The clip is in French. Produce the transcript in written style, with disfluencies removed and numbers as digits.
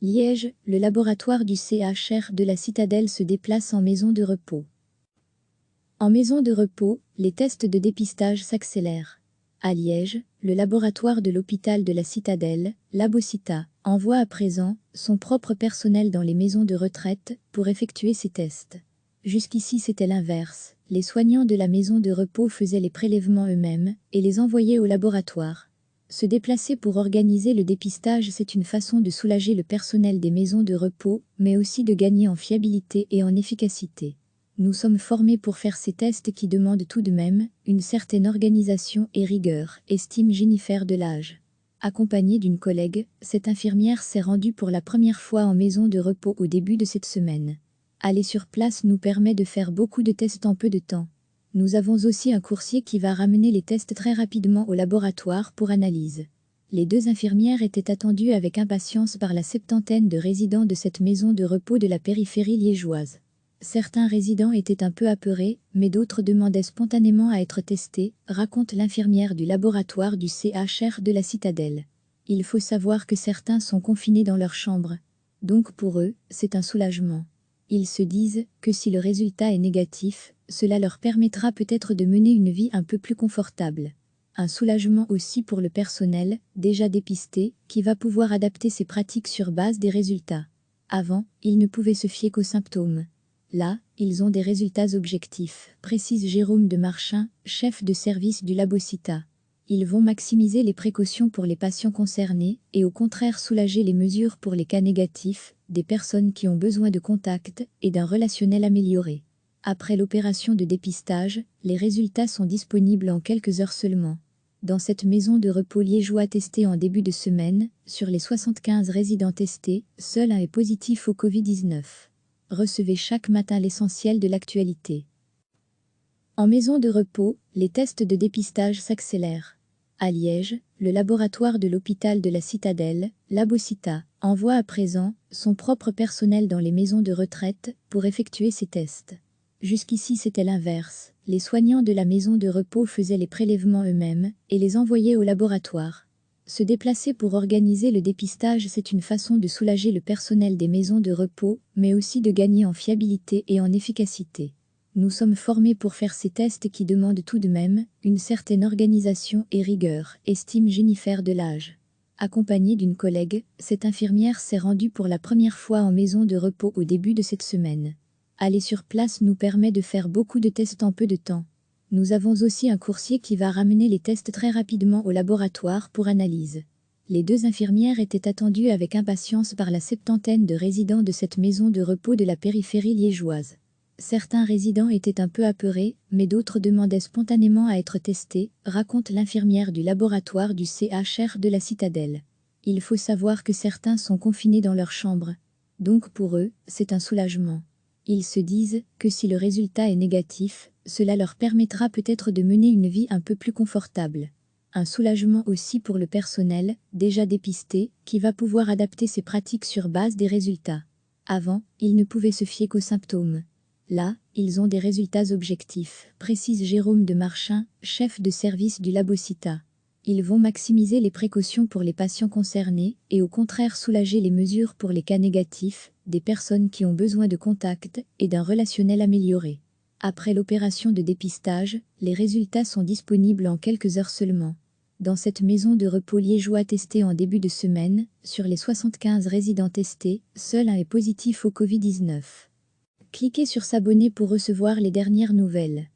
Liège, le laboratoire du CHR de la Citadelle se déplace en maison de repos. En maison de repos, les tests de dépistage s'accélèrent. À Liège, le laboratoire de l'hôpital de la Citadelle, Labocita, envoie à présent son propre personnel dans les maisons de retraite pour effectuer ces tests. Jusqu'ici c'était l'inverse, les soignants de la maison de repos faisaient les prélèvements eux-mêmes et les envoyaient au laboratoire. Se déplacer pour organiser le dépistage, c'est une façon de soulager le personnel des maisons de repos, mais aussi de gagner en fiabilité et en efficacité. Nous sommes formés pour faire ces tests qui demandent tout de même une certaine organisation et rigueur, estime Jennifer Delage. Accompagnée d'une collègue, cette infirmière s'est rendue pour la première fois en maison de repos au début de cette semaine. Aller sur place nous permet de faire beaucoup de tests en peu de temps. Nous avons aussi un coursier qui va ramener les tests très rapidement au laboratoire pour analyse. Les deux infirmières étaient attendues avec impatience par la septantaine de résidents de cette maison de repos de la périphérie liégeoise. Certains résidents étaient un peu apeurés, mais d'autres demandaient spontanément à être testés, raconte l'infirmière du laboratoire du CHR de la Citadelle. Il faut savoir que certains sont confinés dans leur chambre. Donc pour eux, c'est un soulagement. Ils se disent que si le résultat est négatif, cela leur permettra peut-être de mener une vie un peu plus confortable. Un soulagement aussi pour le personnel, déjà dépisté, qui va pouvoir adapter ses pratiques sur base des résultats. Avant, ils ne pouvaient se fier qu'aux symptômes. Là, ils ont des résultats objectifs, précise Jérôme de Marchin, chef de service du Labocita. Ils vont maximiser les précautions pour les patients concernés et au contraire soulager les mesures pour les cas négatifs, des personnes qui ont besoin de contact et d'un relationnel amélioré. Après l'opération de dépistage, les résultats sont disponibles en quelques heures seulement. Dans cette maison de repos liégeois testée en début de semaine, sur les 75 résidents testés, seul un est positif au Covid-19. Recevez chaque matin l'essentiel de l'actualité. En maison de repos, les tests de dépistage s'accélèrent. À Liège, le laboratoire de l'hôpital de la Citadelle, Labocita, envoie à présent son propre personnel dans les maisons de retraite pour effectuer ces tests. Jusqu'ici c'était l'inverse, les soignants de la maison de repos faisaient les prélèvements eux-mêmes et les envoyaient au laboratoire. Se déplacer pour organiser le dépistage, c'est une façon de soulager le personnel des maisons de repos, mais aussi de gagner en fiabilité et en efficacité. Nous sommes formés pour faire ces tests qui demandent tout de même une certaine organisation et rigueur, estime Jennifer Delage. Accompagnée d'une collègue, cette infirmière s'est rendue pour la première fois en maison de repos au début de cette semaine. Aller sur place nous permet de faire beaucoup de tests en peu de temps. Nous avons aussi un coursier qui va ramener les tests très rapidement au laboratoire pour analyse. Les deux infirmières étaient attendues avec impatience par la septantaine de résidents de cette maison de repos de la périphérie liégeoise. Certains résidents étaient un peu apeurés, mais d'autres demandaient spontanément à être testés, raconte l'infirmière du laboratoire du CHR de la Citadelle. Il faut savoir que certains sont confinés dans leur chambre. Donc pour eux, c'est un soulagement. Ils se disent que si le résultat est négatif, cela leur permettra peut-être de mener une vie un peu plus confortable. Un soulagement aussi pour le personnel, déjà dépisté, qui va pouvoir adapter ses pratiques sur base des résultats. Avant, ils ne pouvaient se fier qu'aux symptômes. Là, ils ont des résultats objectifs, précise Jérôme de Marchin, chef de service du Labocita. Ils vont maximiser les précautions pour les patients concernés et au contraire soulager les mesures pour les cas négatifs, des personnes qui ont besoin de contact et d'un relationnel amélioré. Après l'opération de dépistage, les résultats sont disponibles en quelques heures seulement. Dans cette maison de repos liégeois testée en début de semaine, sur les 75 résidents testés, seul un est positif au Covid-19. Cliquez sur s'abonner pour recevoir les dernières nouvelles.